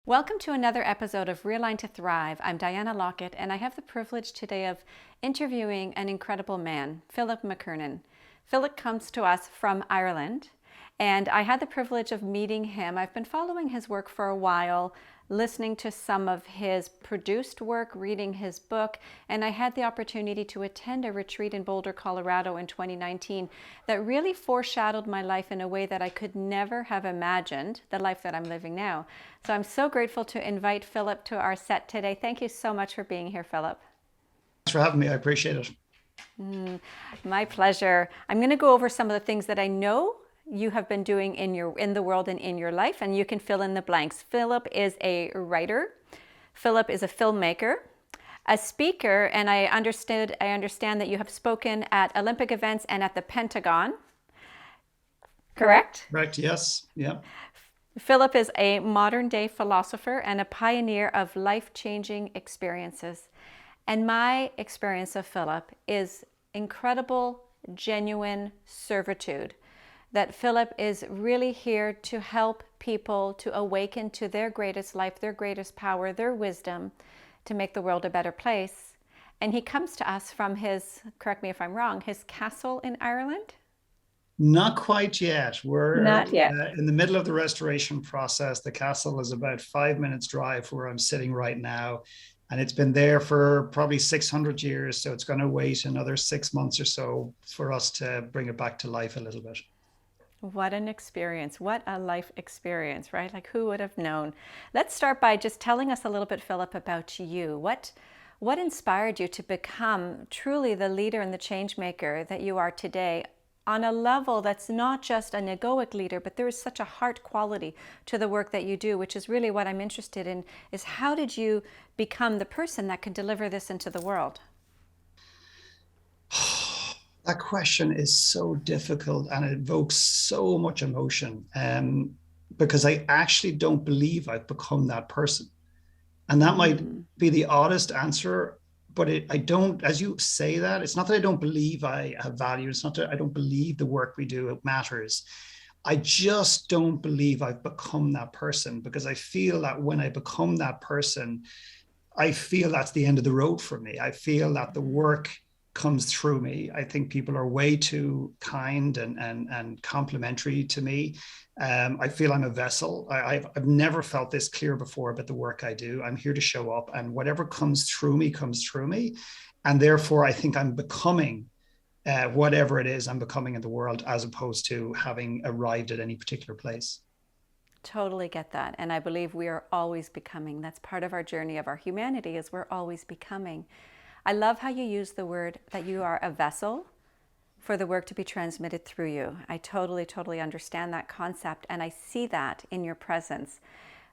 Welcome to another episode of Realign to Thrive. I'm Diana Lockett, and I have the privilege today of interviewing an incredible man, Philip McKernan. Philip comes to us from Ireland, and I had the privilege of meeting him. I've been following his work for a while, listening to some of his produced work, reading his book, and I had the opportunity to attend a retreat in Boulder, Colorado in 2019 that really foreshadowed my life in a way that I could never have imagined the life that I'm living now. So I'm so grateful to invite Philip to our set today. Thank you so much for being here, Philip. Thanks for having me. I appreciate it. My pleasure. I'm going to go over some of the things that I know you have been doing in the world and in your life, and you can fill in the blanks. Philip is a writer. Philip is a filmmaker, a speaker, and I understand that you have spoken at Olympic events and at the Pentagon. Correct? Correct. Yes. Yeah. Philip is a modern day philosopher and a pioneer of life-changing experiences. And my experience of Philip is incredible, genuine servitude. That Philip is really here to help people to awaken to their greatest life, their greatest power, their wisdom, to make the world a better place. And he comes to us from his, correct me if I'm wrong, his castle in Ireland? Not quite yet. We're Not yet. in the middle of the restoration process. The castle is about 5 minutes drive where I'm sitting right now. And it's been there for probably 600 years. So it's going to wait another 6 months or so for us to bring it back to life a little bit. What an experience. What a life experience, right? Like, who would have known? Let's start by just telling us a little bit, Philip, about you. What inspired you to become truly the leader and the change maker that you are today on a level that's not just an egoic leader, but there is such a heart quality to the work that you do, which is really what I'm interested in, is how did you become the person that can deliver this into the world? That question is so difficult and it evokes so much emotion because I actually don't believe I've become that person. And that might be the oddest answer, but I don't, as you say that, it's not that I don't believe I have value. It's not that I don't believe the work we do, it matters. I just don't believe I've become that person because I feel that when I become that person, I feel that's the end of the road for me. I feel that the work comes through me. I think people are way too kind and complimentary to me. I feel I'm a vessel. I've never felt this clear before about the work I do. I'm here to show up, and whatever comes through me comes through me. And therefore, I think I'm becoming whatever it is I'm becoming in the world, as opposed to having arrived at any particular place. Totally get that. And I believe we are always becoming. That's part of our journey of our humanity, is we're always becoming. I love how you use the word that you are a vessel for the work to be transmitted through you. I totally understand that concept, and I see that in your presence.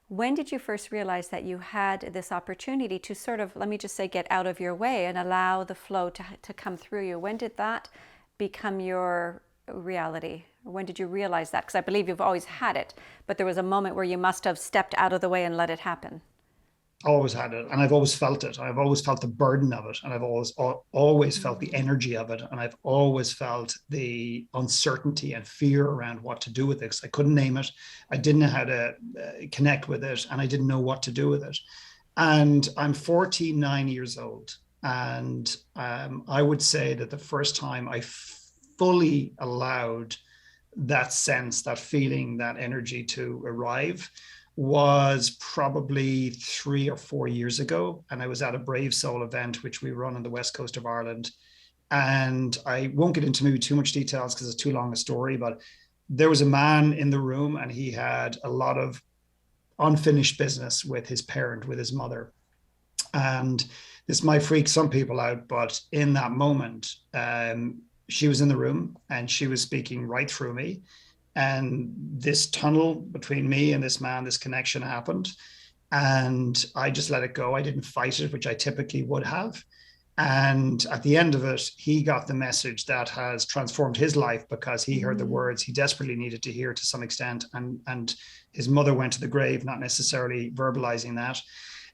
When did you first realize that you had this opportunity to sort of, let me just say, get out of your way and allow the flow to come through you? When did that become your reality? When did you realize that? Because I believe you've always had it, but there was a moment where you must have stepped out of the way and let it happen. Always had it, and I've always felt it. I've always felt the burden of it, and I've always felt the energy of it, and I've always felt the uncertainty and fear around what to do with it. I couldn't name it. I didn't know how to connect with it, and I didn't know what to do with it. And I'm 49 years old, and I would say that the first time I fully allowed that sense, that feeling, that energy to arrive was probably 3 or 4 years ago. And I was at a Brave Soul event, which we run on the west coast of Ireland. And I won't get into maybe too much details because it's too long a story, but there was a man in the room and he had a lot of unfinished business with his parent, with his mother. And this might freak some people out, but in that moment, she was in the room and she was speaking right through me. And this tunnel between me and this man, this connection happened. And I just let it go. I didn't fight it, which I typically would have. And at the end of it, he got the message that has transformed his life because he heard the words he desperately needed to hear to some extent. And his mother went to the grave, not necessarily verbalizing that.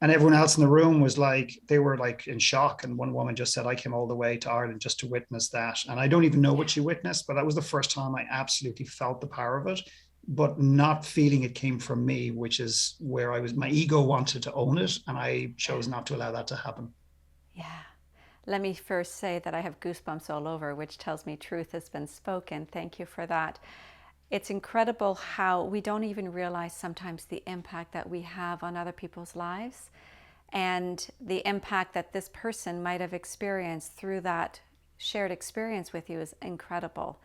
And everyone else in the room was like, they were like in shock. And one woman just said, I came all the way to Ireland just to witness that. And I don't even know what she witnessed, but that was the first time I absolutely felt the power of it. but not feeling it came from me, which is where my ego wanted to own it, and I chose not to allow that to happen. Yeah. Let me first say that I have goosebumps all over, which tells me truth has been spoken. Thank you for that. It's incredible how we don't even realize sometimes the impact that we have on other people's lives, and the impact that this person might have experienced through that shared experience with you is incredible.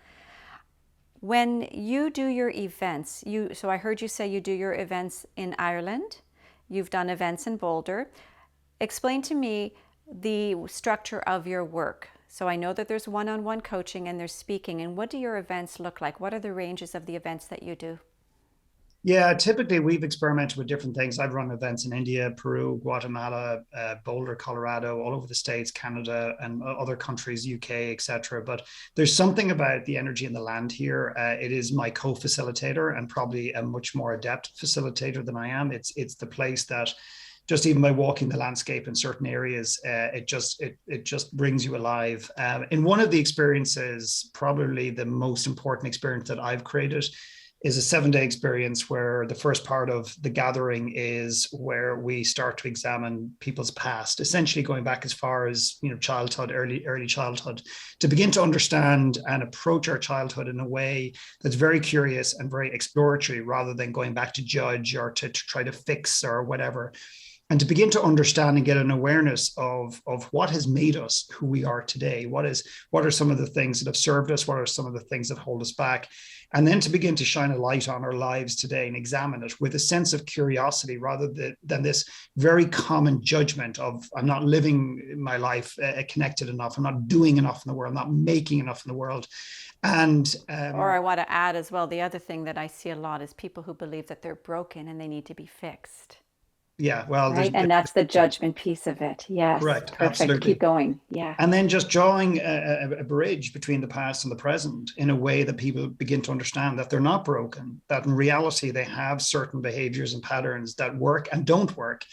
When you do your events, so I heard you say you do your events in Ireland, you've done events in Boulder. Explain to me the structure of your work. So I know that there's one-on-one coaching and there's speaking. And what do your events look like? What are the ranges of the events that you do? Yeah, typically we've experimented with different things. I've run events in India, Peru, Guatemala, Boulder, Colorado, all over the States, Canada, and other countries, UK, etc. But there's something about the energy in the land here. It is my co-facilitator and probably a much more adept facilitator than I am. It's the place that just even by walking the landscape in certain areas, it just brings you alive. In one of the experiences, probably the most important experience that I've created is a 7-day experience where the first part of the gathering is where we start to examine people's past, essentially going back as far as childhood, early childhood, to begin to understand and approach our childhood in a way that's very curious and very exploratory, rather than going back to judge or to try to fix or whatever. And to begin to understand and get an awareness of what has made us who we are today. What are some of the things that have served us? What are some of the things that hold us back? And then to begin to shine a light on our lives today and examine it with a sense of curiosity, rather than this very common judgment of, I'm not living my life connected enough, I'm not doing enough in the world, I'm not making enough in the world. And or I want to add as well, the other thing that I see a lot is people who believe that they're broken and they need to be fixed. yeah, well, Right. And that's the judgment piece of it. Yes. correct, Perfect. absolutely. Keep going. Yeah. And then just drawing a bridge between the past and the present in a way that people begin to understand that they're not broken, that in reality they have certain behaviors and patterns that work and don't work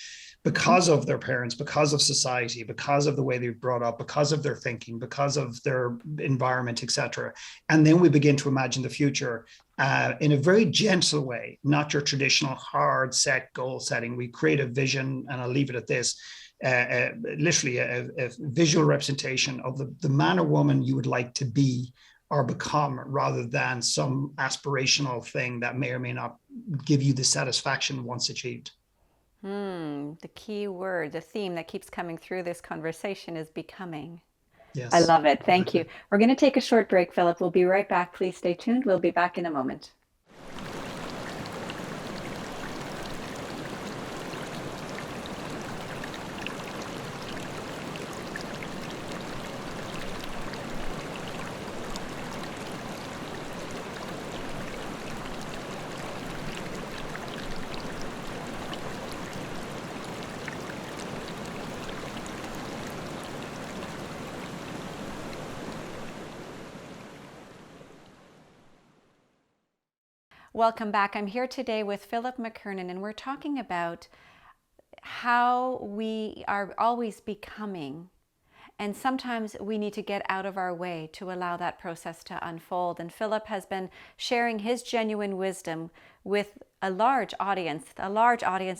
because of their parents, because of society, because of the way they're brought up, because of their thinking, because of their environment, etc. And then we begin to imagine the future in a very gentle way, not your traditional hard set goal setting. We create a vision, and I'll leave it at this. Literally a visual representation of the man or woman you would like to be or become, rather than some aspirational thing that may or may not give you the satisfaction once achieved. The key word, the theme that keeps coming through this conversation is becoming. I Yes. love it. Thank you. We're going to take a short break, Philip. We'll be right back. Please stay tuned. We'll be back in a moment. Welcome back. I'm here today with Philip McKernan, and we're talking about how we are always becoming. And sometimes we need to get out of our way to allow that process to unfold. And Philip has been sharing his genuine wisdom with a large audience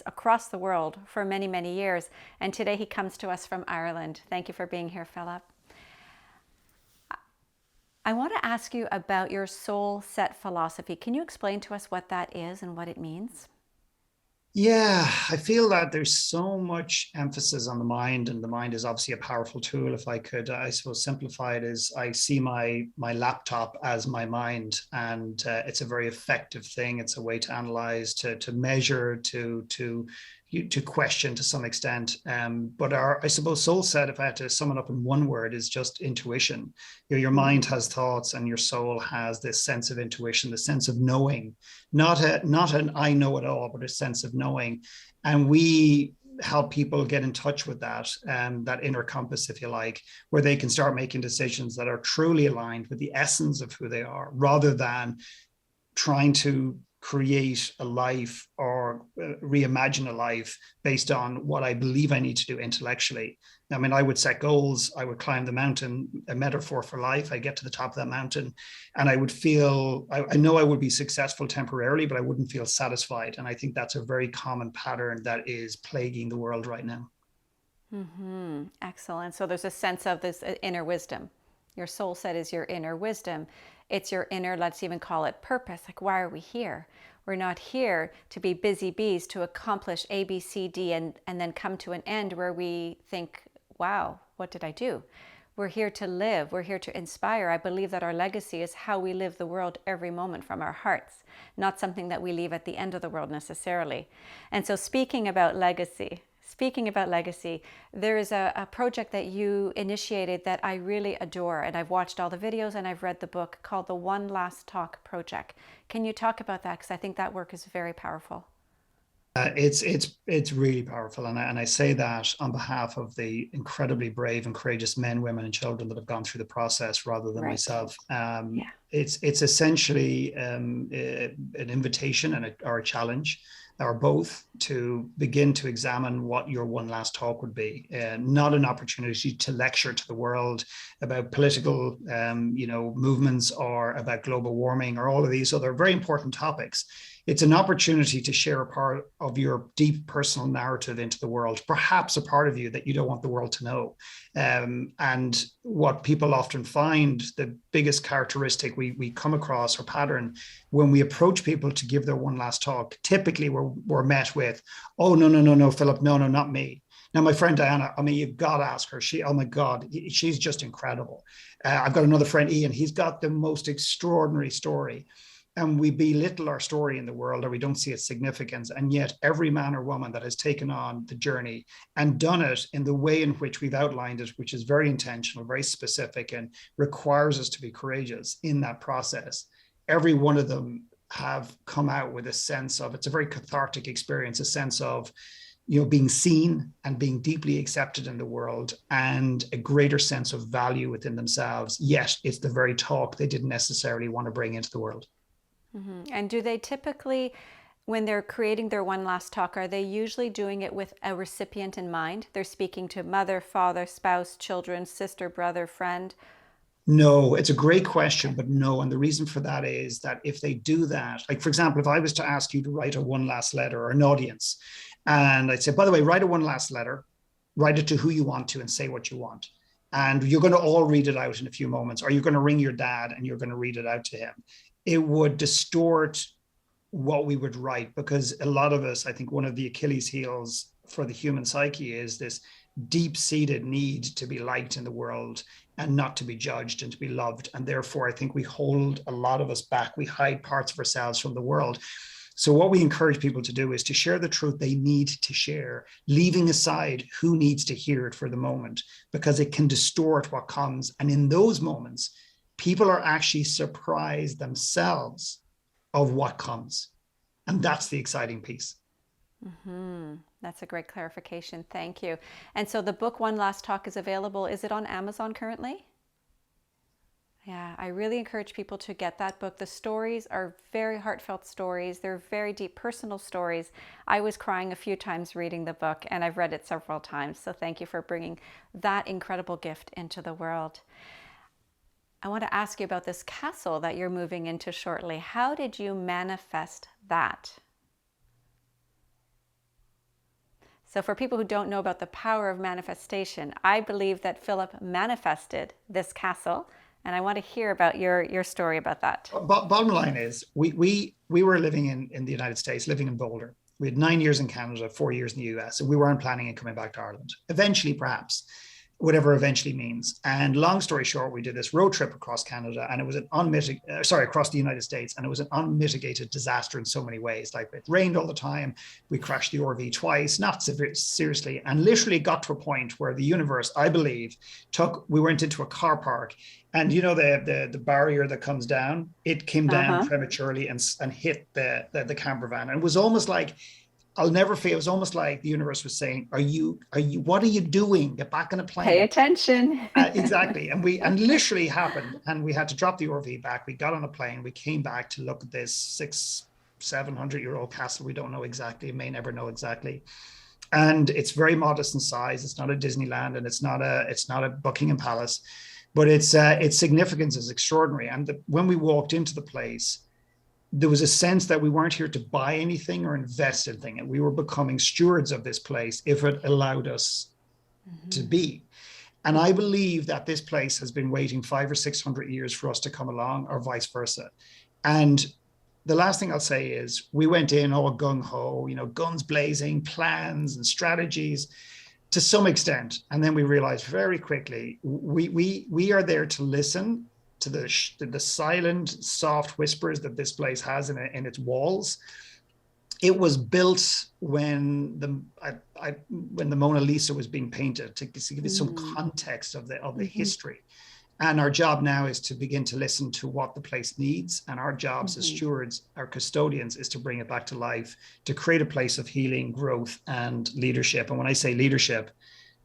across the world for many, many years. And today he comes to us from Ireland. Thank you for being here, Philip. I want to ask you about your soul set philosophy. Can you explain to us what that is and what it means? Yeah, I feel that there's so much emphasis on the mind, and the mind is obviously a powerful tool. If I could, I suppose, simplify it, is I see my laptop as my mind, and it's a very effective thing. It's a way to analyze, to measure, to question to some extent. But I suppose, soul set, if I had to sum it up in one word, is just intuition. Your mind has thoughts, and your soul has this sense of intuition, the sense of knowing, not an I know it all, but a sense of knowing. And we help people get in touch with that inner compass, if you like, where they can start making decisions that are truly aligned with the essence of who they are, rather than trying to create a life or reimagine a life based on what I believe I need to do intellectually. I mean, I would set goals, I would climb the mountain, a metaphor for life. I get to the top of that mountain and I would feel, I know I would be successful temporarily, but I wouldn't feel satisfied. And I think that's a very common pattern that is plaguing the world right now. Mm-hmm. Excellent. So there's a sense of this inner wisdom. Your soul set is your inner wisdom. It's your inner, let's even call it purpose. Like, why are we here? We're not here to be busy bees, to accomplish A, B, C, D, and then come to an end where we think, wow, what did I do? We're here to live. We're here to inspire. I believe that our legacy is how we live the world every moment from our hearts, not something that we leave at the end of the world necessarily. And so speaking about legacy, there is a project that you initiated that I really adore, and I've watched all the videos and I've read the book, called the One Last Talk Project. Can you talk about that? Because I think that work is very powerful. It's really powerful, and I say that on behalf of the incredibly brave and courageous men, women, and children that have gone through the process, rather than myself. Yeah. It's essentially an invitation or a challenge, or both, to begin to examine what your one last talk would be. Not an opportunity to lecture to the world about political, movements, or about global warming, or all of these other very important topics. It's an opportunity to share a part of your deep personal narrative into the world, perhaps a part of you that you don't want the world to know. And what people often find, the biggest characteristic we come across, or pattern, when we approach people to give their one last talk, typically we're met with, oh, no, Philip, no, not me. Now, my friend Diana, I mean, you've got to ask her. Oh my God, she's just incredible. I've got another friend, Ian. He's got the most extraordinary story. And we belittle our story in the world, or we don't see its significance. And yet every man or woman that has taken on the journey and done it in the way in which we've outlined it, which is very intentional, very specific, and requires us to be courageous in that process, every one of them have come out with a sense of, it's a very cathartic experience, a sense of, being seen and being deeply accepted in the world, and a greater sense of value within themselves. Yet it's the very talk they didn't necessarily want to bring into the world. Mm-hmm. And do they typically, when they're creating their one last talk, are they usually doing it with a recipient in mind? They're speaking to mother, father, spouse, children, sister, brother, friend? No, it's a great question, but no. And the reason for that is that if they do that, like, for example, if I was to ask you to write a one last letter, or an audience, and I'd say, by the way, write a one last letter, write it to who you want to, and say what you want. And you're going to all read it out in a few moments, or you're going to ring your dad and you're going to read it out to him. It would distort what we would write, because a lot of us, I think one of the Achilles heels for the human psyche is this deep-seated need to be liked in the world, and not to be judged, and to be loved. And therefore, I think we hold a lot of us back. We hide parts of ourselves from the world. So what we encourage people to do is to share the truth they need to share, leaving aside who needs to hear it for the moment, because it can distort what comes. And in those moments, people are actually surprised themselves of what comes. And that's the exciting piece. Mm-hmm. That's a great clarification. Thank you. And so the book One Last Talk is available. Is it on Amazon currently? Yeah, I really encourage people to get that book. The stories are very heartfelt stories. They're very deep personal stories. I was crying a few times reading the book, and I've read it several times. So thank you for bringing that incredible gift into the world. I want to ask you about this castle that you're moving into shortly. How did you manifest that? So for people who don't know about the power of manifestation, I believe that Philip manifested this castle, and I want to hear about your story about that. Bottom line is, we were living in the United States, living in Boulder. We had 9 years in Canada, 4 years in the US, and we weren't planning on coming back to Ireland. Eventually, perhaps, whatever eventually means. And long story short, we did this road trip across Canada, and it was across the United States, and it was an unmitigated disaster in so many ways. Like, it rained all the time. We crashed the RV twice, not seriously, and literally got to a point where the universe, I believe, we went into a car park, and the barrier that comes down, it came down prematurely and hit the camper van. And it was almost like, I'll never forget, it was almost like the universe was saying, what are you doing? Get back on a plane. Pay attention. Exactly. And literally happened. And we had to drop the RV back. We got on a plane. We came back to look at this 700-year-old castle. We don't know exactly, may never know exactly. And it's very modest in size. It's not a Disneyland, and it's not a Buckingham Palace, but its significance is extraordinary. And when we walked into the place, there was a sense that we weren't here to buy anything or invest in anything, and we were becoming stewards of this place if it allowed us to be. And I believe that this place has been waiting 500 or 600 years for us to come along, or vice versa. And the last thing I'll say is we went in all gung-ho, guns blazing, plans and strategies to some extent. And then we realized very quickly, we are there to listen to the silent, soft whispers that this place has in its walls. It was built when the Mona Lisa was being painted, to give you some context of the history. And our job now is to begin to listen to what the place needs. And our jobs as stewards, our custodians, is to bring it back to life, to create a place of healing, growth, and leadership. And when I say leadership,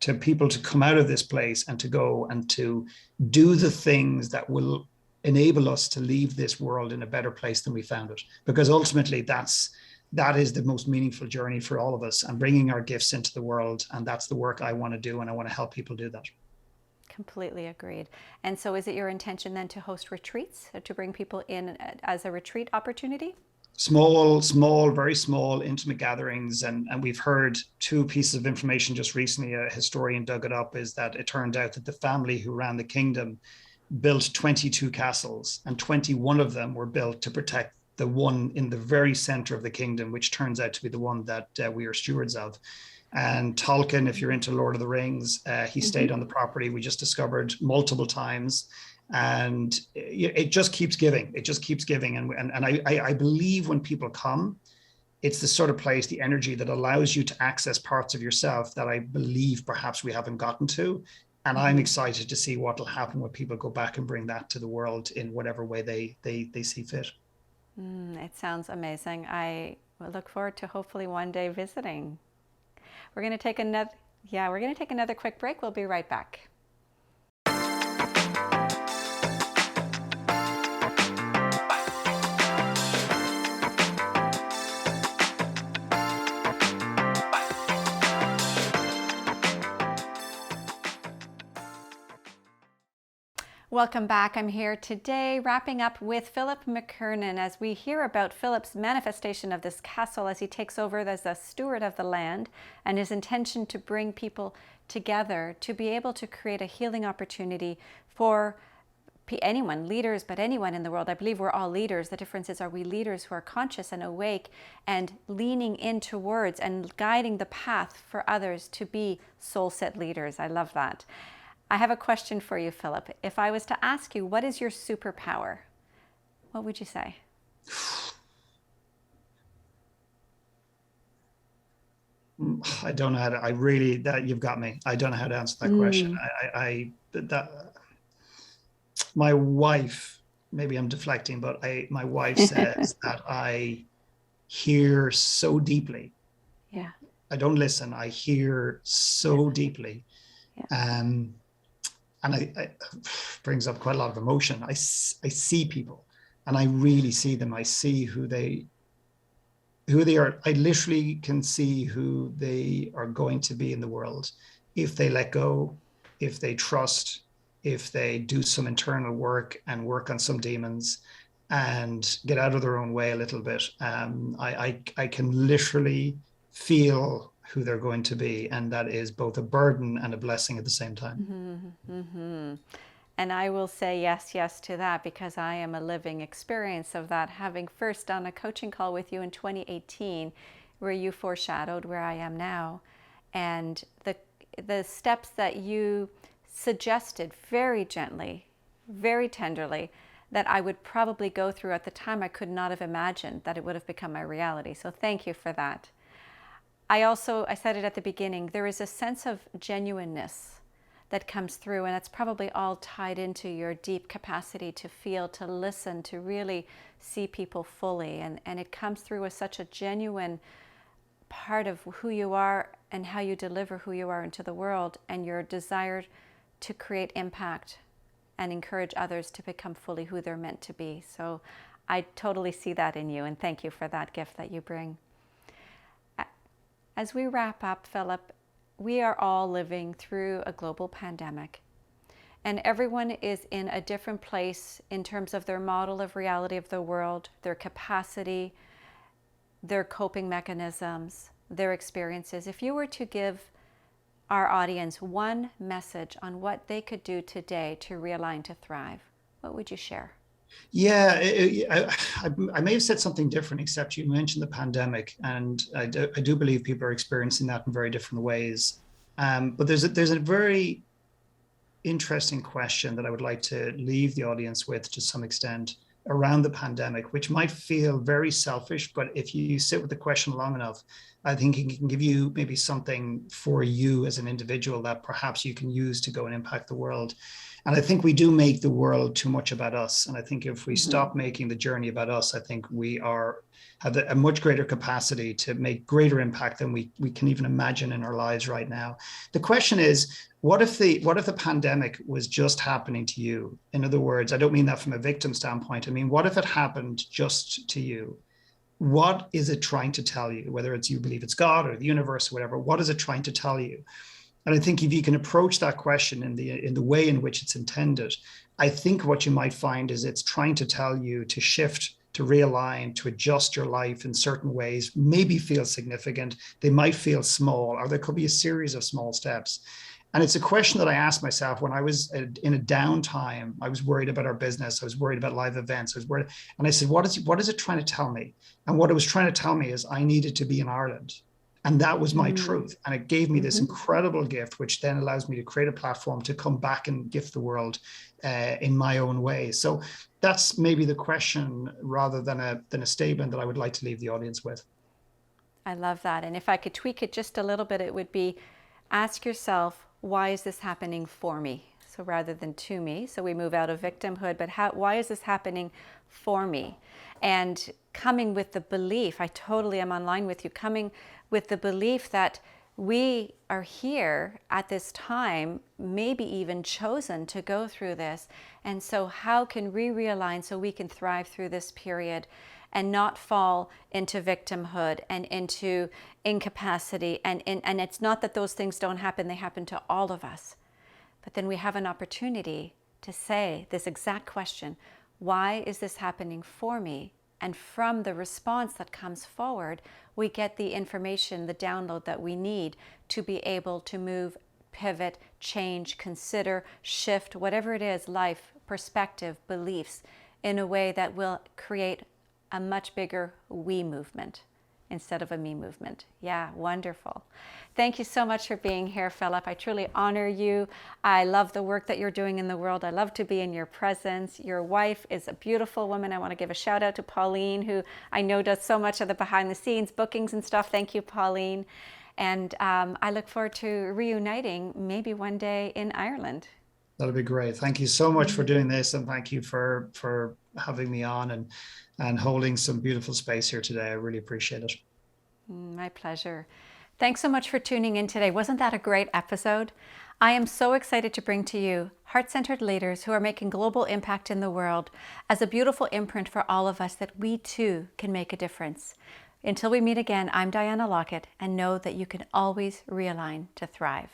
to people to come out of this place and to go and to do the things that will enable us to leave this world in a better place than we found it. Because ultimately, that is the most meaningful journey for all of us, and bringing our gifts into the world. And that's the work I want to do, and I want to help people do that. Completely agreed. And so is it your intention then to host retreats, to bring people in as a retreat opportunity? Small, very small, intimate gatherings. And we've heard two pieces of information just recently. A historian dug it up, is that it turned out that the family who ran the kingdom built 22 castles, and 21 of them were built to protect the one in the very center of the kingdom, which turns out to be the one that we are stewards of. And Tolkien, if you're into Lord of the Rings, he stayed on the property, we just discovered, multiple times. And it just keeps giving. It just keeps giving. And I believe when people come, it's the sort of place, the energy that allows you to access parts of yourself that I believe perhaps we haven't gotten to. And I'm excited to see what will happen when people go back and bring that to the world in whatever way they see fit. It sounds amazing. I look forward to hopefully one day visiting. We're going to take another quick break. We'll be right back. Welcome back. I'm here today wrapping up with Philip McKernan as we hear about Philip's manifestation of this castle as he takes over as a steward of the land, and his intention to bring people together to be able to create a healing opportunity for anyone, leaders, but anyone in the world. I believe we're all leaders. The difference is, are we leaders who are conscious and awake and leaning in towards and guiding the path for others to be soul-set leaders? I love that. I have a question for you, Philip. If I was to ask you, what is your superpower? What would you say? I don't know how to, that you've got me. I don't know how to answer that question. My wife, maybe I'm deflecting, but my wife says that I hear so deeply. Yeah. I don't listen. I hear so deeply. Yeah. And it brings up quite a lot of emotion. I see people, and I really see them. I see who they are. I literally can see who they are going to be in the world if they let go, if they trust, if they do some internal work and work on some demons and get out of their own way a little bit. I can literally feel who they're going to be, and that is both a burden and a blessing at the same time. And I will say yes to that, because I am a living experience of that, having first done a coaching call with you in 2018 where you foreshadowed where I am now, and the steps that you suggested very gently, very tenderly, that I would probably go through at the time. I could not have imagined that it would have become my reality. So thank you for that. I said it at the beginning, there is a sense of genuineness that comes through, and it's probably all tied into your deep capacity to feel, to listen, to really see people fully. And it comes through as such a genuine part of who you are and how you deliver who you are into the world, and your desire to create impact and encourage others to become fully who they're meant to be. So I totally see that in you, and thank you for that gift that you bring. As we wrap up, Philip, we are all living through a global pandemic, and everyone is in a different place in terms of their model of reality of the world, their capacity, their coping mechanisms, their experiences. If you were to give our audience one message on what they could do today to realign to thrive, what would you share? Yeah, I may have said something different, except you mentioned the pandemic, and I do believe people are experiencing that in very different ways. But there's a very interesting question that I would like to leave the audience with to some extent around the pandemic, which might feel very selfish, but if you sit with the question long enough, I think it can give you maybe something for you as an individual that perhaps you can use to go and impact the world. And I think we do make the world too much about us. And I think if we stop making the journey about us, I think we have a much greater capacity to make greater impact than we can even imagine in our lives right now. The question is, what if the pandemic was just happening to you? In other words, I don't mean that from a victim standpoint. I mean, what if it happened just to you? What is it trying to tell you? Whether it's you believe it's God or the universe or whatever, what is it trying to tell you? And I think if you can approach that question in the way in which it's intended, I think what you might find is it's trying to tell you to shift, to realign, to adjust your life in certain ways, maybe feel significant. They might feel small, or there could be a series of small steps. And it's a question that I asked myself when I was in a downtime. I was worried about our business. I was worried about live events. I was worried. And I said, what is it trying to tell me? And what it was trying to tell me is I needed to be in Ireland. And that was my truth. And it gave me this incredible gift, which then allows me to create a platform to come back and gift the world in my own way. So that's maybe the question rather than a statement that I would like to leave the audience with. I love that. And if I could tweak it just a little bit, it would be, ask yourself, why is this happening for me? So rather than to me, so we move out of victimhood, but why is this happening for me? And coming with the belief, I totally am online with you, coming with the belief that we are here at this time, maybe even chosen to go through this. And so how can we realign so we can thrive through this period and not fall into victimhood and into incapacity? And it's not that those things don't happen, they happen to all of us. But then we have an opportunity to say this exact question, why is this happening for me? And from the response that comes forward, we get the information, the download that we need to be able to move, pivot, change, consider, shift, whatever it is, life, perspective, beliefs, in a way that will create a much bigger we movement instead of a me movement. Yeah, wonderful. Thank you so much for being here, Philip. I truly honor you. I love the work that you're doing in the world. I love to be in your presence. Your wife is a beautiful woman. I want to give a shout out to Pauline, who I know does so much of the behind the scenes bookings and stuff. Thank you, Pauline. And I look forward to reuniting maybe one day in Ireland. That'll be great. Thank you so much for doing this, and thank you for having me on and holding some beautiful space here today. I really appreciate it. My pleasure. Thanks so much for tuning in today. Wasn't that a great episode? I am so excited to bring to you heart-centered leaders who are making global impact in the world as a beautiful imprint for all of us that we too can make a difference. Until we meet again, I'm Diana Lockett, and know that you can always realign to thrive.